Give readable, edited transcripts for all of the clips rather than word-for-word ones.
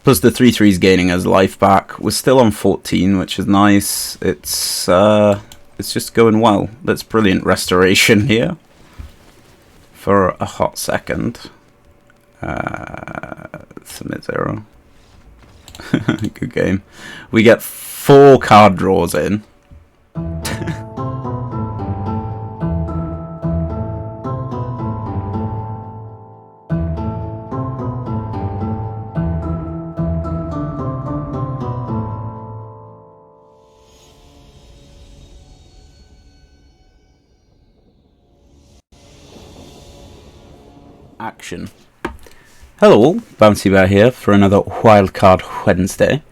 Plus the 3/3 is gaining us life back. We're still on 14, which is nice. It's just going well. That's Brilliant Restoration here for a hot second. Submit 0. Good game. We get 4 card draws in. Action. Hello all, Bouncy Bear here for another Wildcard Wednesday.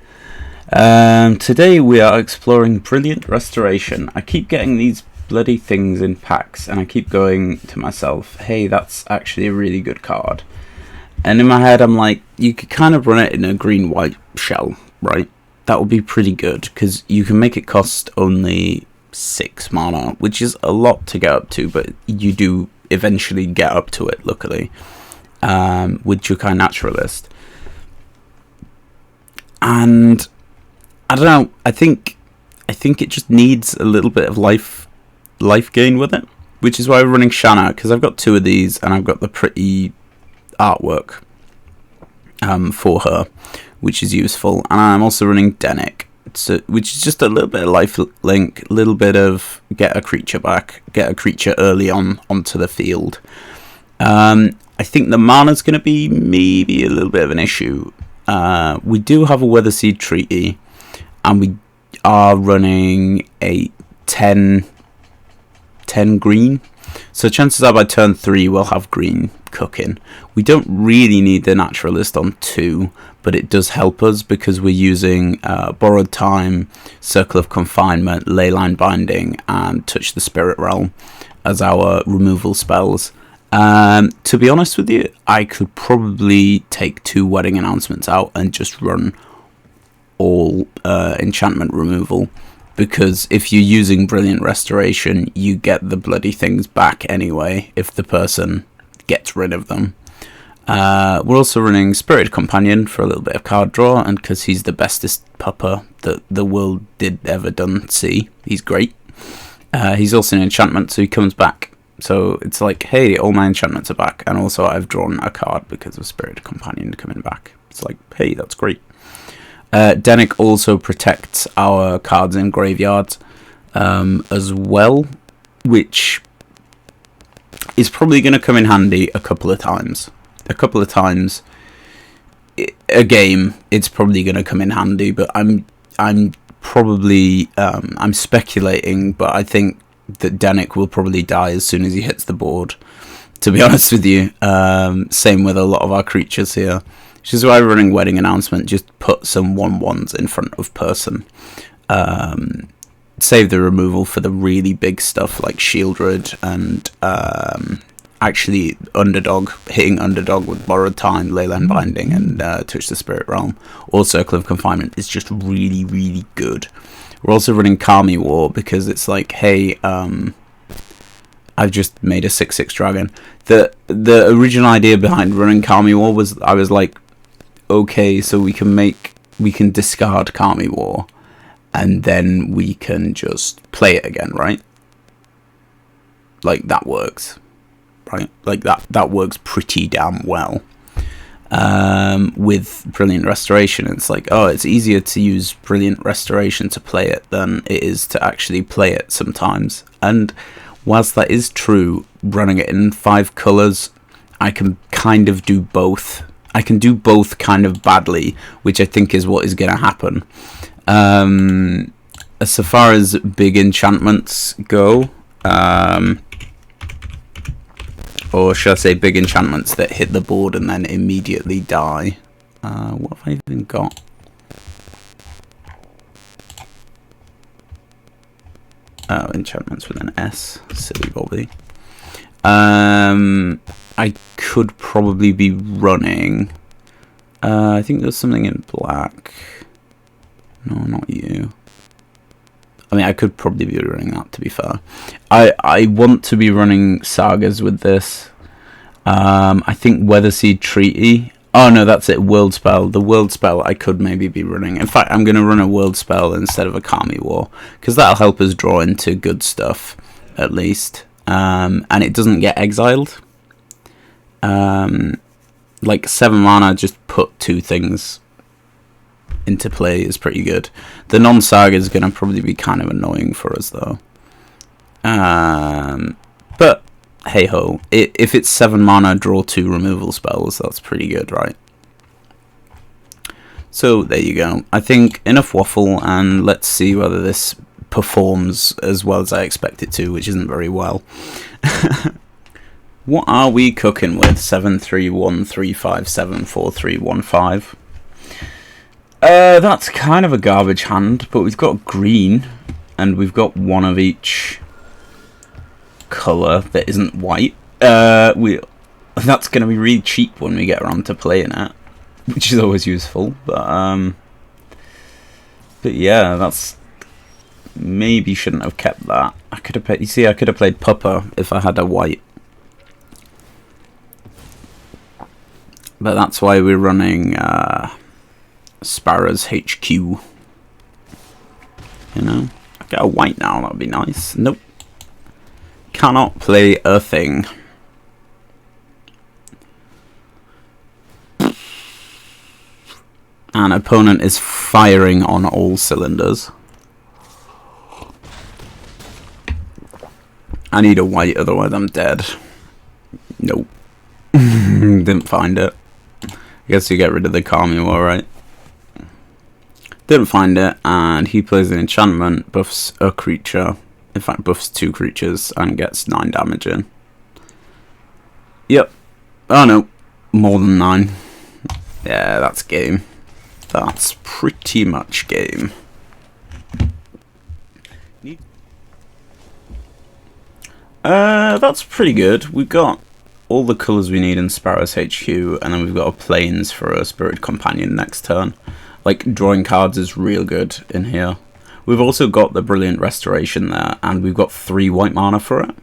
Today we are exploring Brilliant Restoration. I keep getting these bloody things in packs and I keep going to myself, hey, that's actually a really good card. And in my head I'm like, you could kind of run it in a green-white shell, right? That would be pretty good because you can make it cost only 6 mana, which is a lot to get up to, but you do eventually get up to it, luckily, with Jukai Naturalist. And I don't know, I think it just needs a little bit of life gain with it, which is why we're running Shanna, because I've got 2 of these and I've got the pretty artwork for her, which is useful. And I'm also running Denick, which is just a little bit of life link, a little bit of get a creature back, get a creature early onto the field. I think the mana's going to be maybe a little bit of an issue. We do have a Weatherseed Treaty, and we are running a 10 green. So chances are by turn 3 we'll have green cooking. We don't really need the Naturalist on 2, but it does help us because we're using Borrowed Time, Circle of Confinement, Leyline Binding, and Touch the Spirit Realm as our removal spells. To be honest with you, I could probably take 2 Wedding Announcements out and just run all enchantment removal, because if you're using Brilliant Restoration, you get the bloody things back anyway if the person gets rid of them. We're also running Spirited Companion for a little bit of card draw, and because he's the bestest pupper that the world did ever done see. He's great. He's also an enchantment, so he comes back. So it's like, hey, all my enchantments are back, and also I've drawn a card because of Spirited Companion coming back. It's like, hey, that's great. Denick also protects our cards in graveyards as well, which is probably going to come in handy a couple of times. A game, it's probably going to come in handy, but I'm probably I'm speculating, but I think that Denick will probably die as soon as he hits the board, to be honest with you. Same with a lot of our creatures here, which is why we're running Wedding Announcement. Just put some 1/1s in front of person. Save the removal for the really big stuff like Shieldred and actually Underdog, hitting Underdog with Borrowed Time, Leyline Binding, and Touch the Spirit Realm, or Circle of Confinement is just really, really good. We're also running Kami War because it's like, hey, I've just made a 6/6 dragon. The original idea behind running Kami War was, I was like, okay, so we can discard Kami War, and then we can just play it again, right? Like, that works, right? Like, that works pretty damn well. With Brilliant Restoration, it's like, oh, it's easier to use Brilliant Restoration to play it than it is to actually play it sometimes. And whilst that is true, running it in 5 colours, I can kind of do both. I can do both kind of badly, which I think is what is going to happen. As far as big enchantments go, or should I say big enchantments that hit the board and then immediately die. What have I even got? Oh, enchantments with an S. Silly Bobby. I could probably be running... I think there's something in black. No, not you. I mean, I could probably be running that, to be fair. I want to be running sagas with this. I think Weatherseed Treaty Oh no, that's it. World spell. The world spell I could maybe be running. In fact, I'm going to run a world spell instead of a Kami War, because that'll help us draw into good stuff, at least. And it doesn't get exiled. Like 7 mana, just put 2 things into play is pretty good. The non-saga is going to probably be kind of annoying for us, though. But hey ho, if it's 7 mana, draw 2 removal spells, that's pretty good, right? So there you go. I think enough waffle, and let's see whether this performs as well as I expect it to, which isn't very well. What are we cooking with? 7-3-1-3-5-7-4-3-1-5. That's kind of a garbage hand, but we've got green, and we've got one of each colour that isn't white. That's going to be really cheap when we get around to playing it, which is always useful. But yeah, that's maybe shouldn't have kept that. I could have. You see, I could have played Pupper if I had a white. But that's why we're running Sparrow's HQ. You know, I get a white now. That'd be nice. Nope. Cannot play a thing. An opponent is firing on all cylinders. I need a white, otherwise I'm dead. Nope. Didn't find it. I guess you get rid of the Kami War, right? Didn't find it, and he plays an enchantment, buffs a creature. In fact, buffs 2 creatures and gets 9 damage in. Yep. Oh no. More than 9. Yeah, that's game. That's pretty much game. That's pretty good. We've got all the colours we need in Sparrow's HQ, and then we've got a Plains for a Spirit Companion next turn. Like, drawing cards is real good in here. We've also got the Brilliant Restoration there, and we've got 3 white mana for it,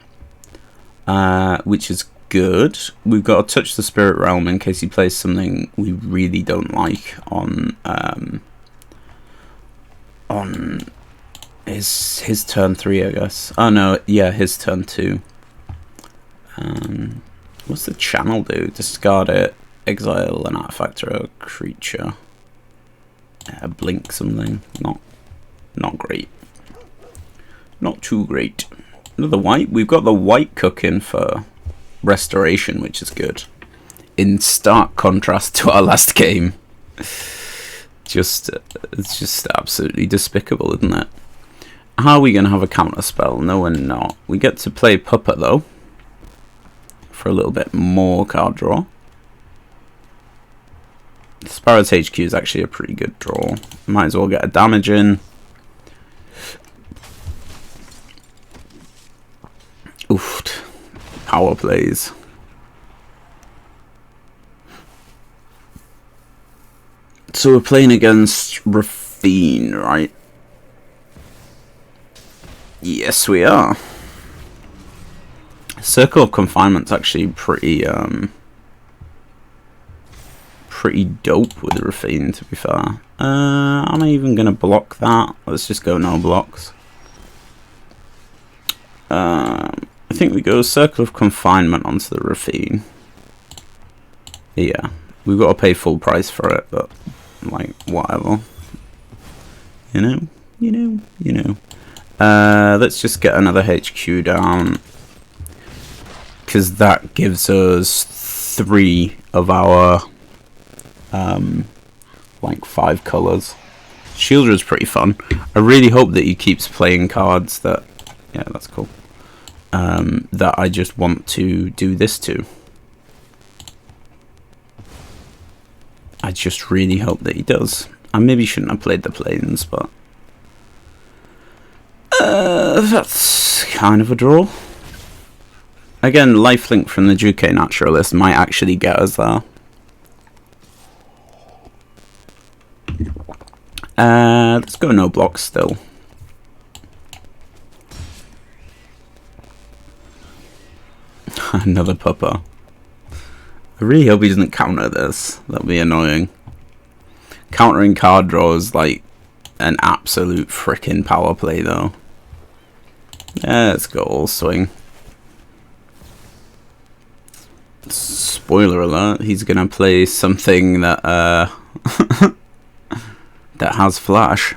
which is good. We've got to touch the Spirit Realm in case he plays something we really don't like on his turn 3, I guess. Oh no, yeah, his turn 2. What's the channel do? Discard it, exile an artifact or a creature. Blink something. Not great. Not too great. Another white. We've got the white cooking for restoration, which is good. In stark contrast to our last game. It's just absolutely despicable, isn't it? How are we going to have a counter spell? No, we're not. We get to play Pupper, though. For a little bit more card draw. Sparrow's HQ is actually a pretty good draw. Might as well get a damage in. Oof. Power plays. So we're playing against Rafine, right? Yes, we are. Circle of Confinement's actually pretty pretty dope with Rafine, to be fair. Am I even gonna block that? Let's just go no blocks. I think we go Circle of Confinement onto the Rafine. Yeah, we've got to pay full price for it, but like whatever. You know. Let's just get another HQ down, because that gives us 3 of our like 5 colours. Shielder is pretty fun. I really hope that he keeps playing cards that, yeah, that's cool. That I just want to do this to. I just really hope that he does. I maybe shouldn't have played the Plains, but that's kind of a draw. Again, lifelink from the Duque Naturalist might actually get us there. Let's go no blocks still. Another Pupper. I really hope he doesn't counter this. That'll be annoying. Countering card draw is like an absolute freaking power play though. Yeah, let's go all swing. Spoiler alert, he's gonna play something that that has flash.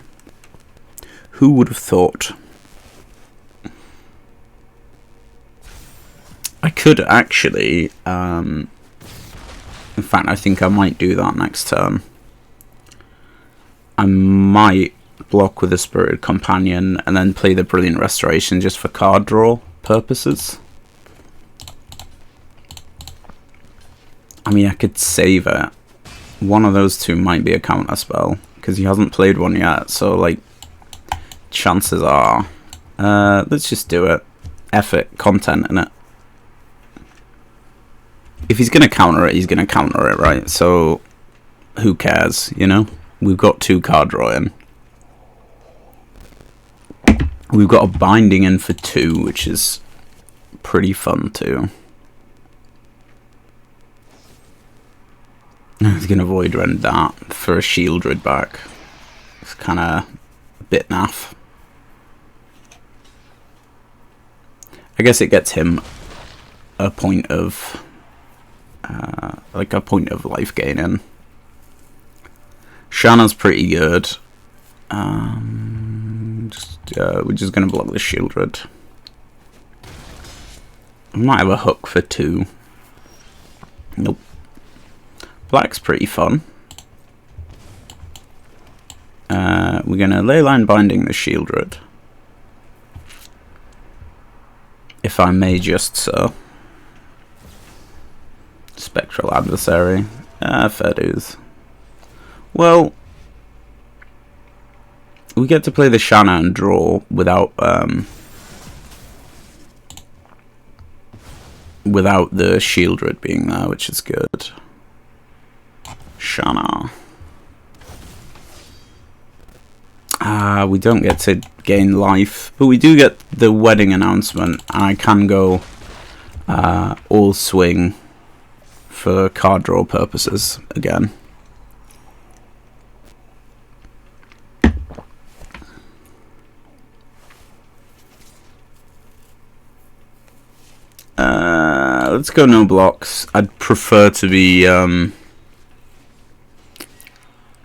Who would have thought? I could actually, in fact I think I might do that next turn. I might block with a Spirited Companion and then play the Brilliant Restoration just for card draw purposes. I mean, I could save it. One of those two might be a counter spell because he hasn't played one yet, so like chances are let's just do it. F it, content in it. If he's gonna counter it, he's gonna counter it, right? So who cares, you know? We've got 2 card draw in. We've got a binding in for 2, which is pretty fun too. He's gonna Void Rend that for a Shieldred back. It's kinda a bit naff. I guess it gets him a point of like a point of life gain in. Shanna's pretty good. We're just gonna block the Shieldred. I might have a hook for 2. Nope. Black's pretty fun. We're gonna Leyline Binding the Shieldred. If I may just so. Spectral Adversary. Fair dues. Well, we get to play the Shanna and draw without without the Shieldred being there, which is good. Shanna. We don't get to gain life, but we do get the wedding announcement, and I can go all swing for card draw purposes again. Let's go no blocks. I'd prefer to be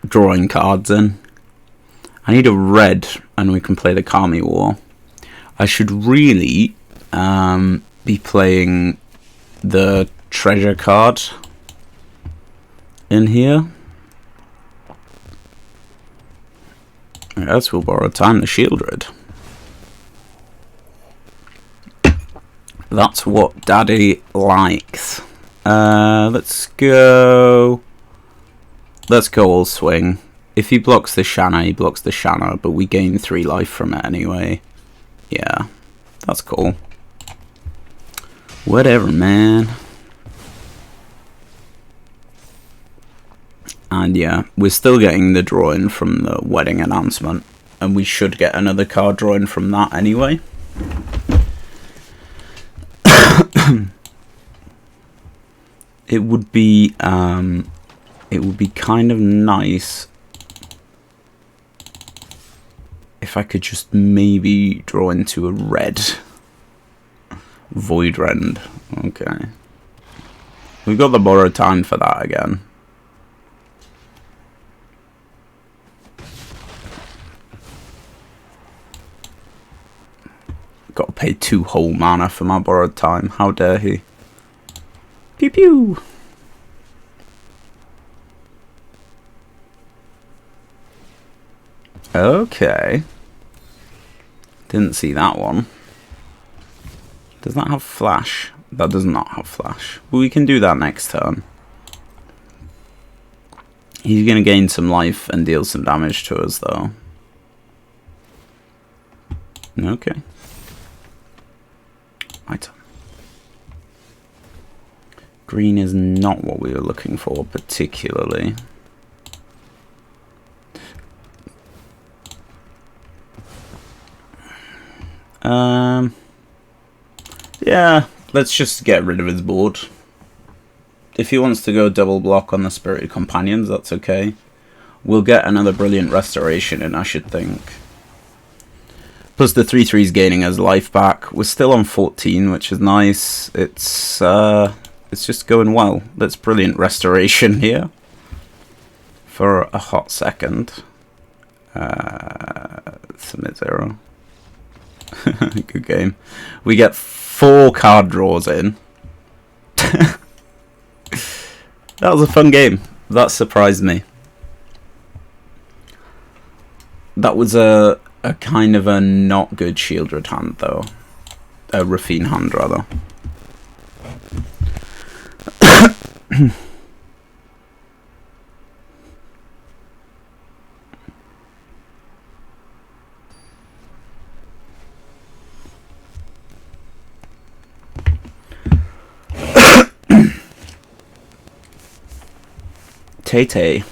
drawing cards in. I need a red and we can play the Kami War. I should really be playing the treasure card in here. Yes, we'll borrow time the Shieldred. That's what Daddy likes. Let's go all swing. If he blocks the Shanna, he blocks the Shanna, but we gain 3 life from it anyway. Yeah, that's cool. Whatever, man. And yeah, we're still getting the drawing from the wedding announcement, and we should get another card drawing from that anyway. It would be kind of nice if I could just maybe draw into a red Void Rend. Okay, we've got the borrowed time for that again. Got to pay 2 whole mana for my borrowed time. How dare he? Pew pew. Okay. Didn't see that one. Does that have flash? That does not have flash. But we can do that next turn. He's going to gain some life and deal some damage to us though. Okay. Right. Green is not what we were looking for particularly. Yeah, let's just get rid of his board. If he wants to go double block on the Spirited Companions, that's okay. We'll get another Brilliant Restoration in, I should think. Plus the 3/3's gaining his life back. We're still on 14, which is nice. It's just going well. Let's Brilliant Restoration here for a hot second. Submit 0. Good game. We get 4 card draws in. That was a fun game. That surprised me. That was a kind of a not good Shieldred hand, though. A Rafine hand, rather. Tay-Tay.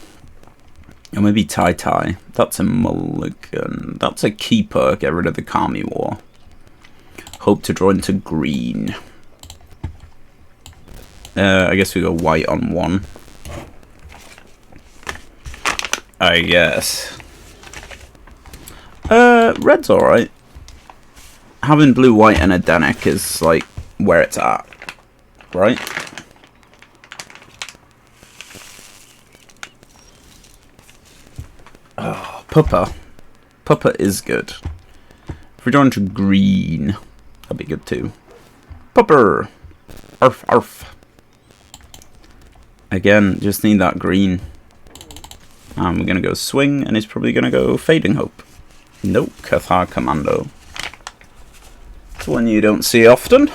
Or maybe Tai-Tai. That's a mulligan. That's a keeper. Get rid of the Kami War. Hope to draw into green. I guess we go white on 1. I guess. Red's alright. Having blue, white, and a Danek is like where it's at. Right? Oh, Puppa. Puppa is good. If we're drawn to green, that'd be good too. Pupper! Arf, arf. Again, just need that green. We're gonna go swing, and he's probably gonna go Fading Hope. Nope, Cathar Commando. It's one you don't see often.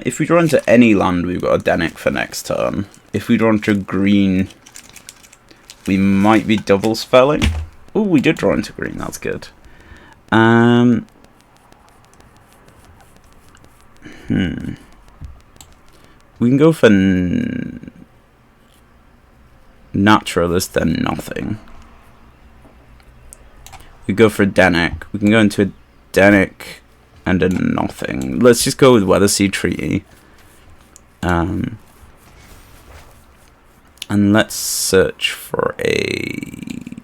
If we draw into any land, we've got a Danek for next turn. If we draw into green, we might be double spelling. Oh, we did draw into green. That's good. We can go for Naturalist, then nothing. We go for Danek. We can go into a Danek and a nothing. Let's just go with Weatherseed Treaty. And let's search for a...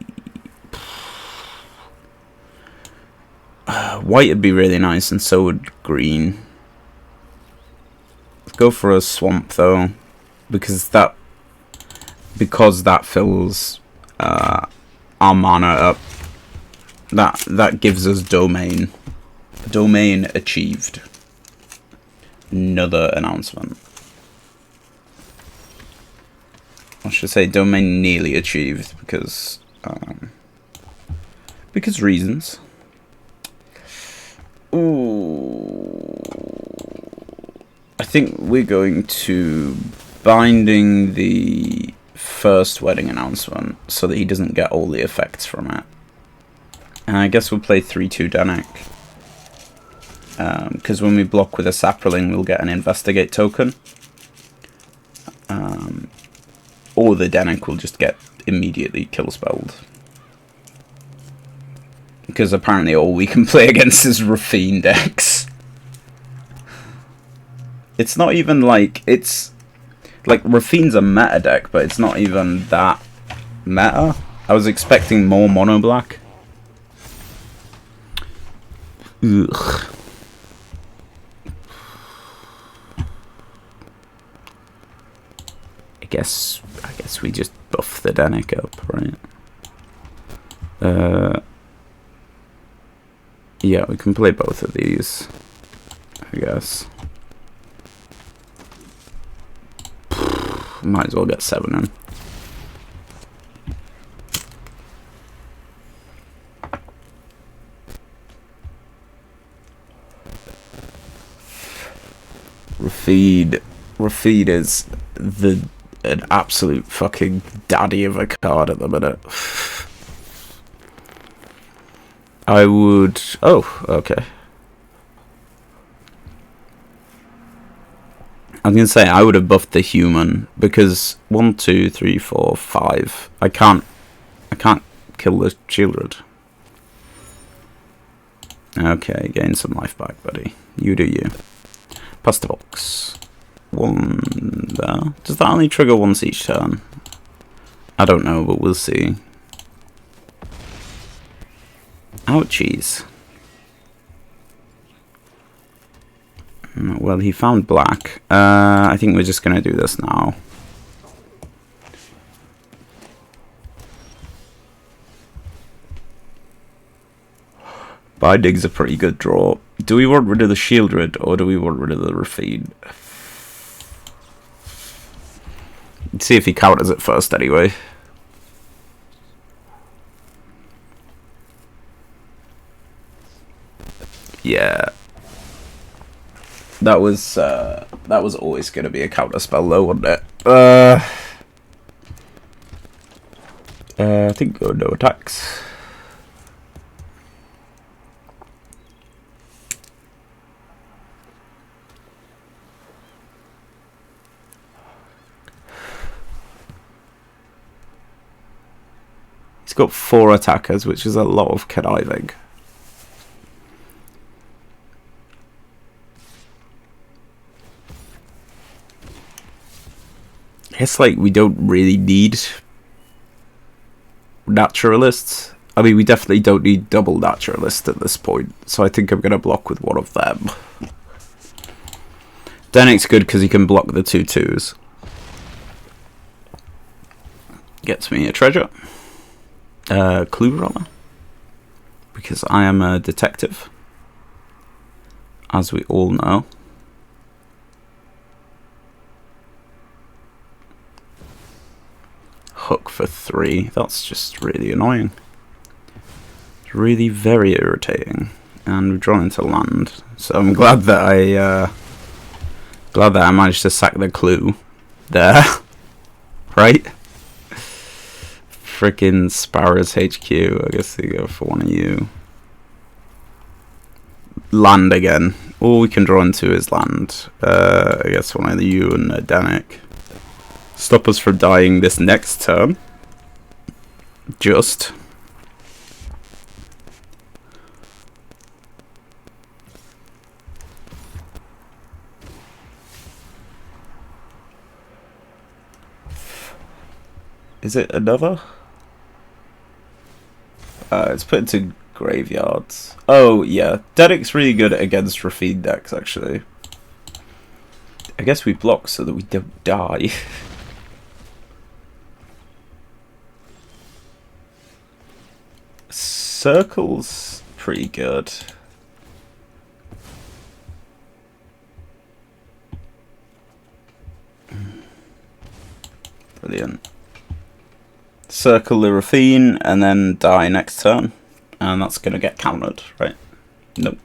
white would be really nice, and so would green. Let's go for a swamp, though, because that fills our mana up. That gives us domain. Domain achieved. Another announcement. I should say domain nearly achieved because reasons. Ooh, I think we're going to binding the first wedding announcement so that he doesn't get all the effects from it. And I guess we'll play 3/2 Danek. Because when we block with a Saproling, we'll get an Investigate token. Or the Danek will just get immediately kill spelled. Because apparently all we can play against is Rafine decks. It's not even like... It's... Like, Rafine's a meta deck, but it's not even that meta. I was expecting more mono black. Ugh. I guess we just buff the Danek up, right? Yeah, we can play both of these, I guess. Might as well get 7 in. Rafid is an absolute fucking daddy of a card at the minute. I would... Oh, okay. I was going to say, I would have buffed the human, because 1, 2, 3, 4, 5. I can't kill the Shieldred. Okay, gain some life back, buddy. You do you. Pasta box. One there. Does that only trigger once each turn? I don't know, but we'll see. Ouchies. Well, he found black. I think we're just going to do this now. Binding's a pretty good draw. Do we want rid of the Shieldred or do we want rid of the Rafine? Let's see if he counters it first anyway. Yeah. That was always going to be a counter spell though, wasn't it? I think no attacks. He's got 4 attackers, which is a lot of conniving. It's like we don't really need naturalists. I mean, we definitely don't need double naturalists at this point, so I think I'm going to block with one of them. Dennick's good because he can block the 2/2s. Gets me a treasure. Clue roller. Because I am a detective. As we all know. Hook for 3. That's just really annoying. It's really very irritating. And we've drawn into land. So I'm glad that I managed to sack the clue there. Right? Frickin' Sparrows HQ. I guess they go for one of you. Land again. All we can draw into is land. I guess one of you and Danik. Stop us from dying this next turn. Just. Is it another? It's put into graveyards. Oh, yeah. Dedic's really good against Rafine decks, actually. I guess we block so that we don't die. Circle's pretty good. Brilliant. Circle the Rafine and then die next turn. And that's going to get countered, right? Nope.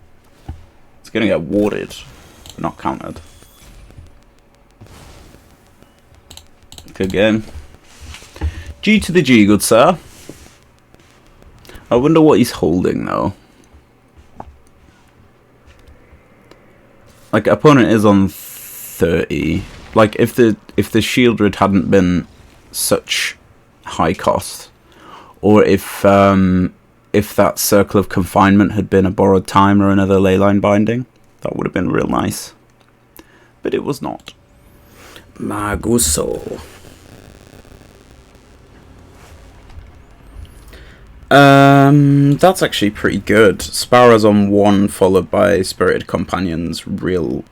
It's going to get warded, but not countered. Good game. G to the G, good sir. I wonder what he's holding, though. Like, opponent is on 30. Like, if the Shieldred hadn't been such high cost, or if that Circle of Confinement had been a Borrowed Time or another Leyline Binding, that would have been real nice. But it was not. Maguso. That's actually pretty good. Sparrows on 1 followed by Spirited Companions. Really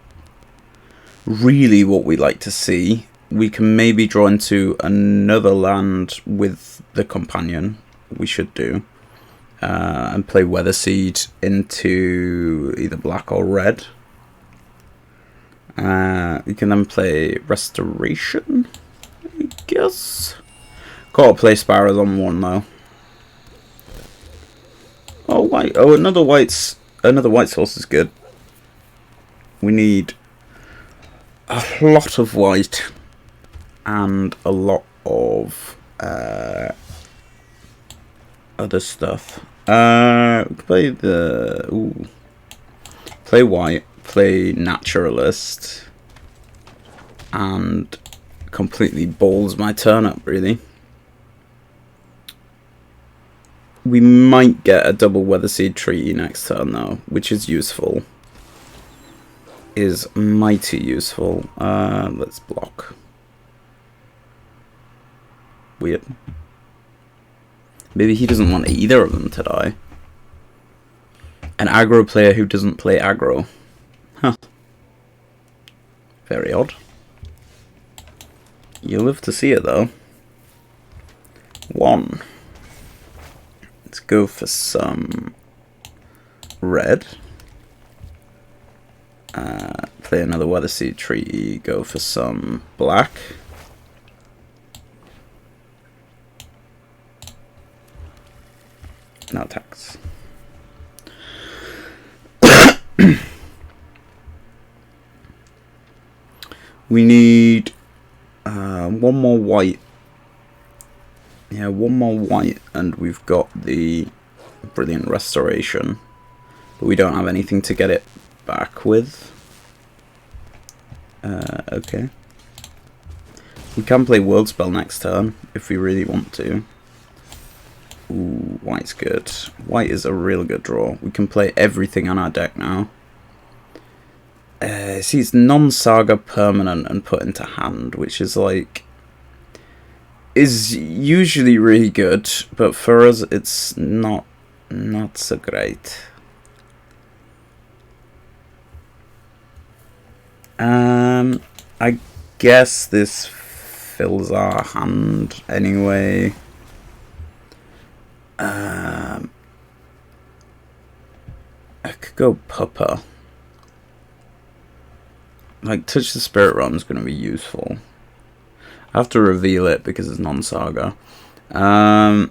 what we like to see. We can maybe draw into another land with the Companion. We should do. And play Weatherseed into either black or red. We can then play Restoration, I guess. Can't play Sparrows on 1 though. Oh, white. Oh, another white source is good. We need a lot of white and a lot of other stuff. Play white, play Naturalist, and completely balls my turn up, really. We might get a double Weatherseed Treaty next turn though, which is useful. Is mighty useful. Let's block. Weird. Maybe he doesn't want either of them to die. An aggro player who doesn't play aggro. Huh. Very odd. You'll live to see it though. 1. Let's go for some red. Play another Weatherseed Treaty. Go for some black. No attacks. We need one more white. Yeah, one more white, and we've got the Brilliant Restoration. But we don't have anything to get it back with. Okay. We can play World Spell next turn, if we really want to. Ooh, white's good. White is a real good draw. We can play everything on our deck now. See, it's non-saga permanent and put into hand, which is like... is usually really good, but for us it's not so great. I guess this fills our hand anyway. I could go Pupper. Like, Touch the Spirit Realm is going to be useful. I have to reveal it because it's non-saga. What are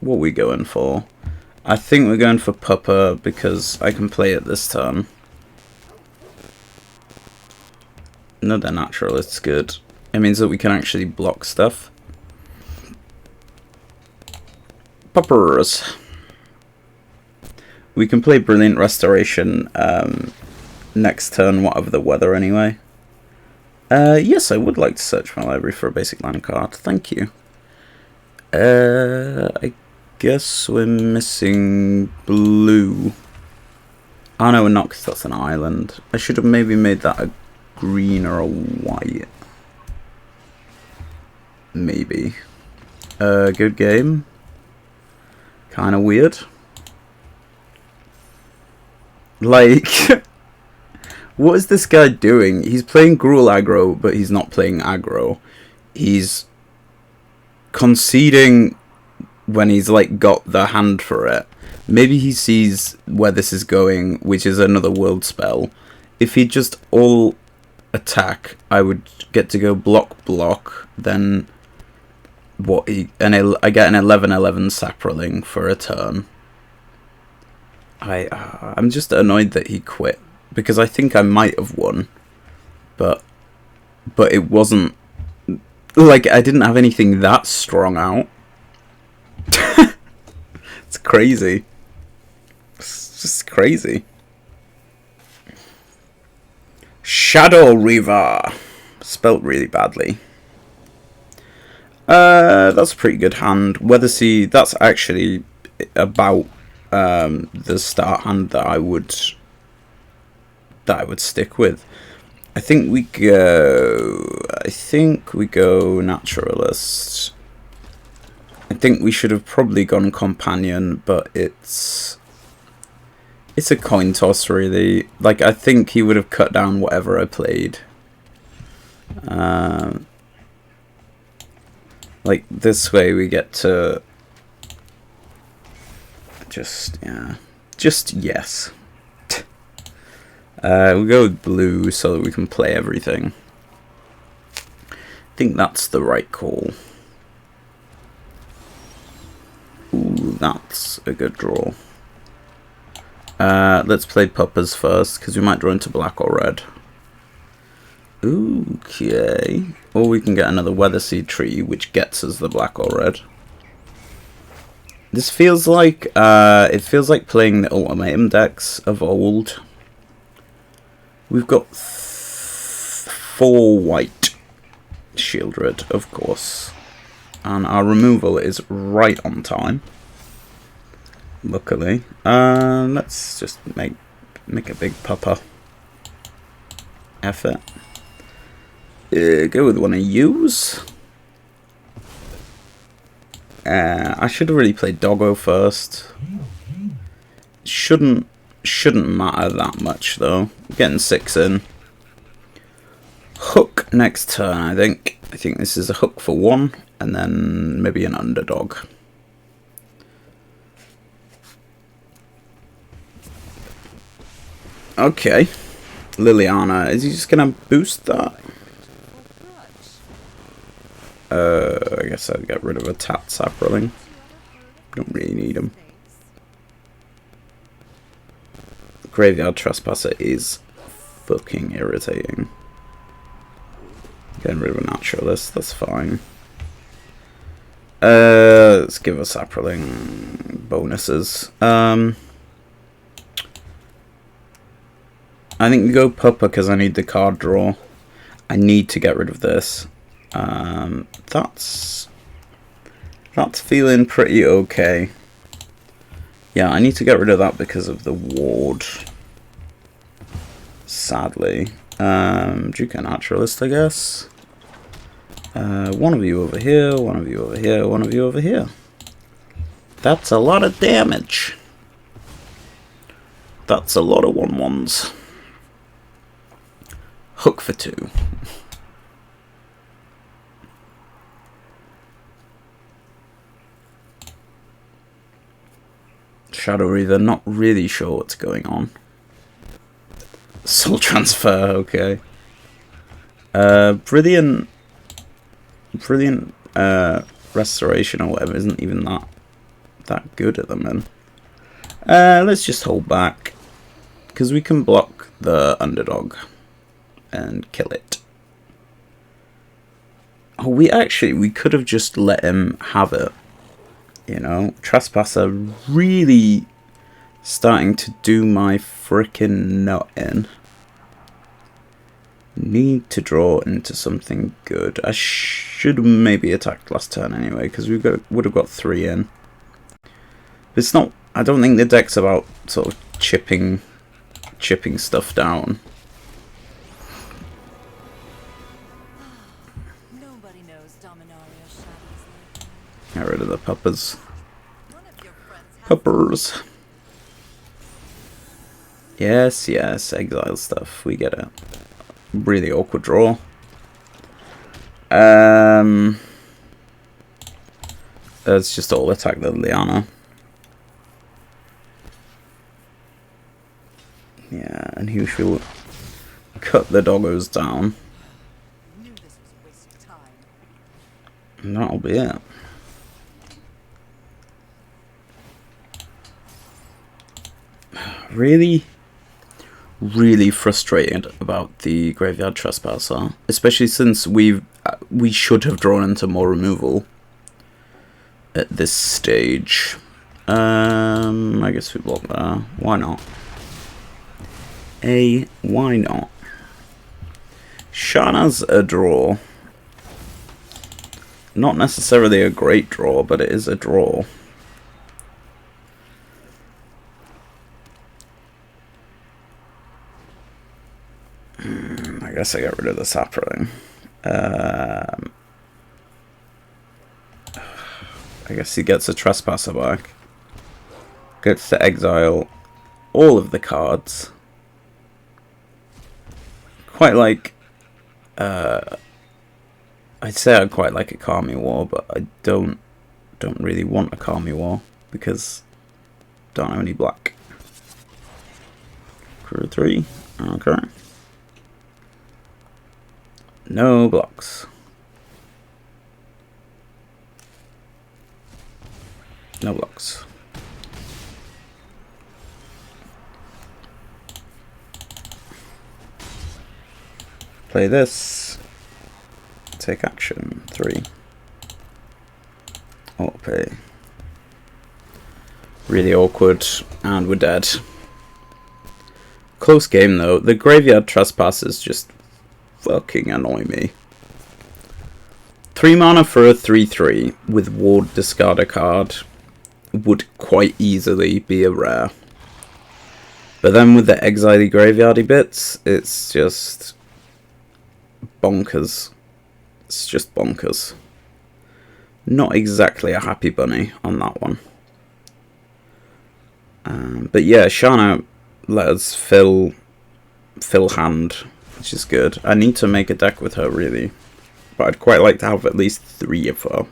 we going for? I think we're going for Pupper because I can play it this turn. Another naturalist's good. It means that we can actually block stuff. Puppers. We can play Brilliant Restoration next turn, whatever the weather anyway. Yes, I would like to search my library for a basic land card. Thank you. I guess we're missing blue. Oh no, we're not, because that's an island. I should have maybe made that a green or a white. Maybe. Good game. Kind of weird. Like, what is this guy doing? He's playing Gruul aggro, but he's not playing aggro. He's conceding when he's like got the hand for it. Maybe he sees where this is going, which is another world spell. If he just all attack, I would get to go block, then what? I get an 11/11 Saproling for a turn. I'm just annoyed that he quit, because I think I might have won, but it wasn't like I didn't have anything that strong out. It's crazy. It's just crazy. Shadow Reaver, spelt really badly. That's a pretty good hand. Weatherseed, that's actually about the start hand that I would stick with. I think we go naturalist. I think we should have probably gone companion, but it's a coin toss really. Like, I think he would have cut down whatever I played. Like, this way we get to just yes. We'll go with blue so that we can play everything. I think that's the right call. Ooh, that's a good draw. Let's play Puppers first, because we might draw into black or red. Okay. Or we can get another Weatherseed Tree, which gets us the black or red. This feels like, it feels like playing the Ultimatum decks of old. We've got 4 white. Shieldred, of course. And our removal is right on time. Luckily. Let's just make a big pupper effort. Go with one of yous. I should have really played Doggo first. Shouldn't matter that much though. Getting 6 in. Hook next turn, I think. I think this is a hook for 1, and then maybe an underdog. Okay. Liliana, is he just gonna boost that? I guess I'd get rid of a Tat Sapperling. Don't really need him. Graveyard Trespasser is fucking irritating. Getting rid of a Naturalist, that's fine. Let's give a Sapperling bonuses. I think we go Pupper because I need the card draw. I need to get rid of this. That's feeling pretty okay. Yeah, I need to get rid of that because of the ward. Sadly. Duke Naturalist, I guess. One of you over here, one of you over here, one of you over here. That's a lot of damage. That's a lot of 1/1s. Hook for 2. Shadow Reaver, not really sure what's going on. Soul Transfer, okay. Brilliant Restoration or whatever isn't even that good at the minute. Let's just hold back, because we can block the underdog and kill it. Oh, we could have just let him have it. You know, Trespasser really starting to do my frickin' nut in. Need to draw into something good. I should have maybe attacked last turn anyway, because we would have got 3 in. But it's not. I don't think the deck's about sort of chipping stuff down. Get rid of the puppers. Puppers. Yes, exile stuff. We get it. Really awkward draw. Let's just all attack the Liana. Yeah, and he should cut the doggos down. And that'll be it. Really frustrated about the Graveyard Trespasser, especially since we should have drawn into more removal at this stage. I guess we block there. Why not? Why not? Shana's a draw. Not necessarily a great draw, but it is a draw. I guess I get rid of the Sapperling. I guess he gets a Trespasser back. Gets to exile all of the cards. Quite like... I'd say I quite like a Kami War, but I don't really want a Kami War because I don't have any black. Crew 3, okay. No blocks. No blocks. Play this. Take action. 3. Auto-pay. Really awkward, and we're dead. Close game though. The Graveyard Trespassers just fucking annoy me. 3 mana for a 3/3 with ward discard a card would quite easily be a rare. But then with the exiley graveyardy bits, it's just bonkers. It's just bonkers. Not exactly a happy bunny on that one. But yeah, Shana let us fill hand, which is good. I need to make a deck with her, really. But I'd quite like to have at least 3 of her.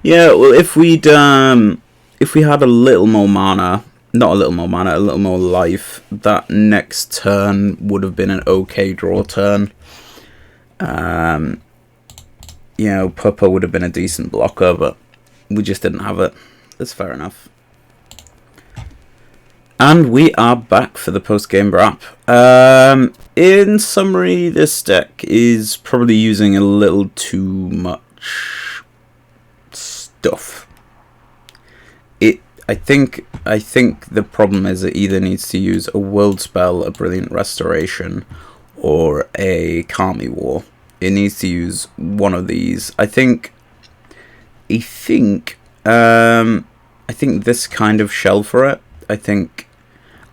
Yeah, well, if we had a little more mana, not a little more mana, a little more life, that next turn would have been an okay draw turn. You know, Puppa would have been a decent blocker, but we just didn't have it. That's fair enough. And we are back for the post-game wrap. In summary, this deck is probably using a little too much stuff. I think the problem is it either needs to use a World Spell, a Brilliant Restoration, or a Kami War. It needs to use one of these. I think this kind of shell for it. I think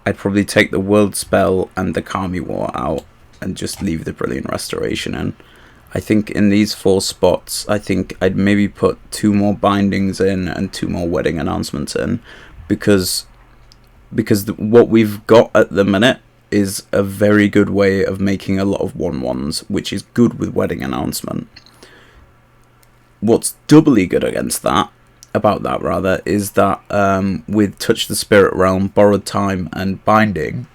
I'd probably take the World Spell and the Kami War out and just leave the Brilliant Restoration in. I think in these 4 spots, I think I'd maybe put 2 more bindings in and 2 more wedding announcements in, because what we've got at the minute is a very good way of making a lot of 1/1s, which is good with wedding announcement. What's doubly good about that is that with Touch the Spirit Realm, Borrowed Time, and Binding,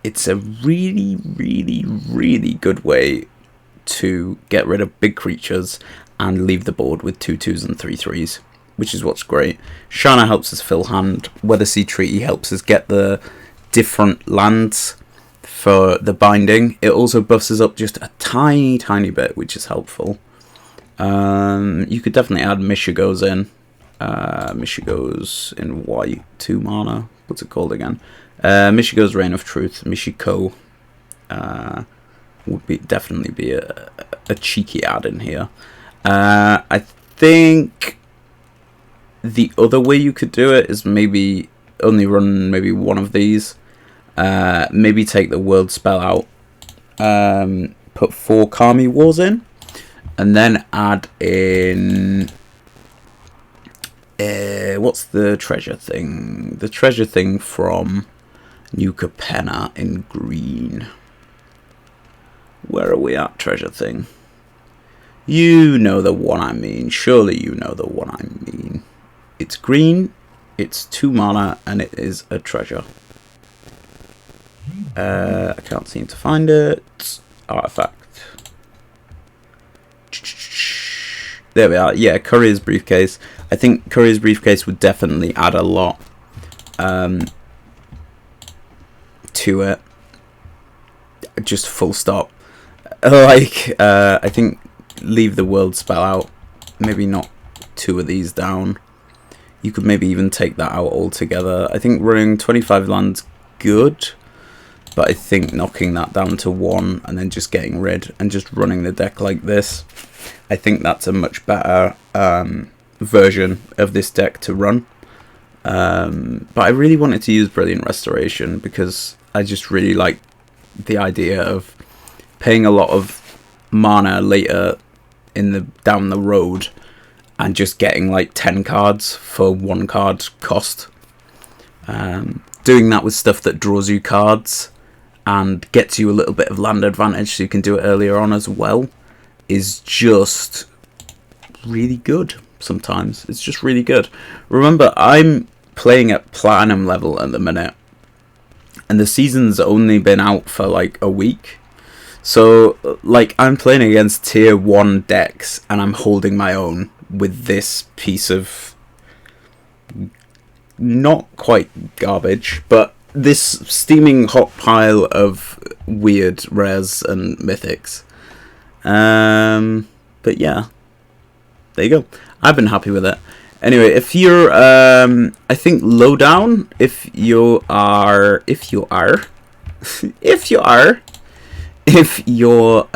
it's a really, really, really good way to get rid of big creatures and leave the board with 2/2s and 3/3s, which is what's great. Shana helps us fill hand. Weatherseed Treaty helps us get the different lands for the binding. It also buffs us up just a tiny, tiny bit, which is helpful. You could definitely add Mishigos in. Mishigos in white, 2 mana. What's it called again? Mishigo's Reign of Truth. Mishiko would definitely be a cheeky add in here. I think the other way you could do it is maybe only run maybe one of these. Maybe take the World Spell out. Put 4 Kami Wars in. And then add in... what's the treasure thing? The treasure thing from New Capenna in green. Where are we at, treasure thing? You know the one I mean. Surely you know the one I mean. It's green, it's 2 mana, and it is a treasure. I can't seem to find it. Artifact. There we are. Yeah, Courier's Briefcase. I think Courier's Briefcase would definitely add a lot to it. Just full stop. Like, I think leave the World Spell out. Maybe not 2 of these down. You could maybe even take that out altogether. I think running 25 lands good, but I think knocking that down to 1 and then just getting rid and just running the deck like this, I think that's a much better version of this deck to run. But I really wanted to use Brilliant Restoration because I just really like the idea of paying a lot of mana later down the road and just getting like 10 cards for 1 card cost. Doing that with stuff that draws you cards and gets you a little bit of land advantage so you can do it earlier on as well is just really good sometimes. It's just really good. Remember, I'm playing at platinum level at the minute and the season's only been out for like a week. So like I'm playing against tier 1 decks and I'm holding my own with this piece of not quite garbage, but this steaming hot pile of weird rares and mythics. But yeah, there you go. I've been happy with it. Anyway, if you're, I think low down, if you are if you're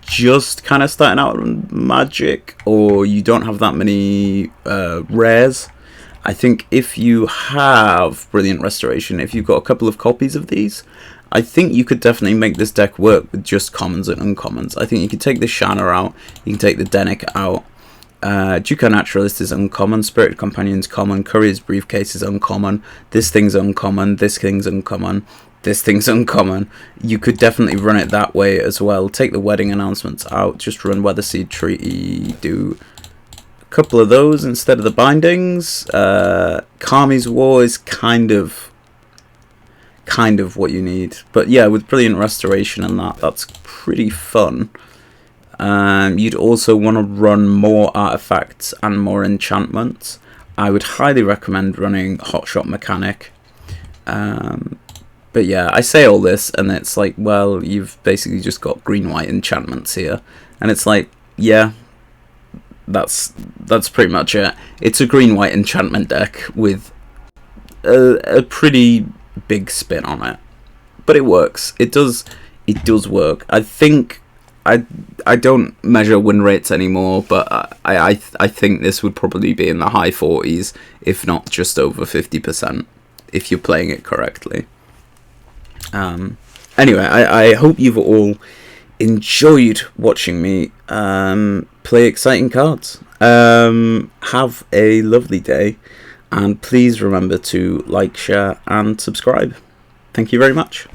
just kind of starting out on Magic, or you don't have that many rares, I think if you have Brilliant Restoration, if you've got a couple of copies of these, I think you could definitely make this deck work with just commons and uncommons. I think you can take the Shanna out, you can take the Dennick out. Juka Naturalist is uncommon, Spirit Companion's common, Courier's Briefcase is uncommon, this thing's uncommon, this thing's uncommon, this thing's uncommon. You could definitely run it that way as well. Take the Wedding Announcements out, just run Weatherseed Treaty, do a couple of those instead of the bindings. Kami's War is kind of what you need. But yeah, with Brilliant Restoration and that's pretty fun. You'd also want to run more artifacts and more enchantments. I would highly recommend running Hotshot Mechanic. But yeah, I say all this and it's like, well, you've basically just got green-white enchantments here. And it's like, yeah, that's pretty much it. It's a green-white enchantment deck with a pretty big spin on it. But it works. It does work. I think... I don't measure win rates anymore, but I think this would probably be in the high 40s, if not just over 50%, if you're playing it correctly. Anyway, I hope you've all enjoyed watching me play exciting cards. Have a lovely day, and please remember to like, share, and subscribe. Thank you very much.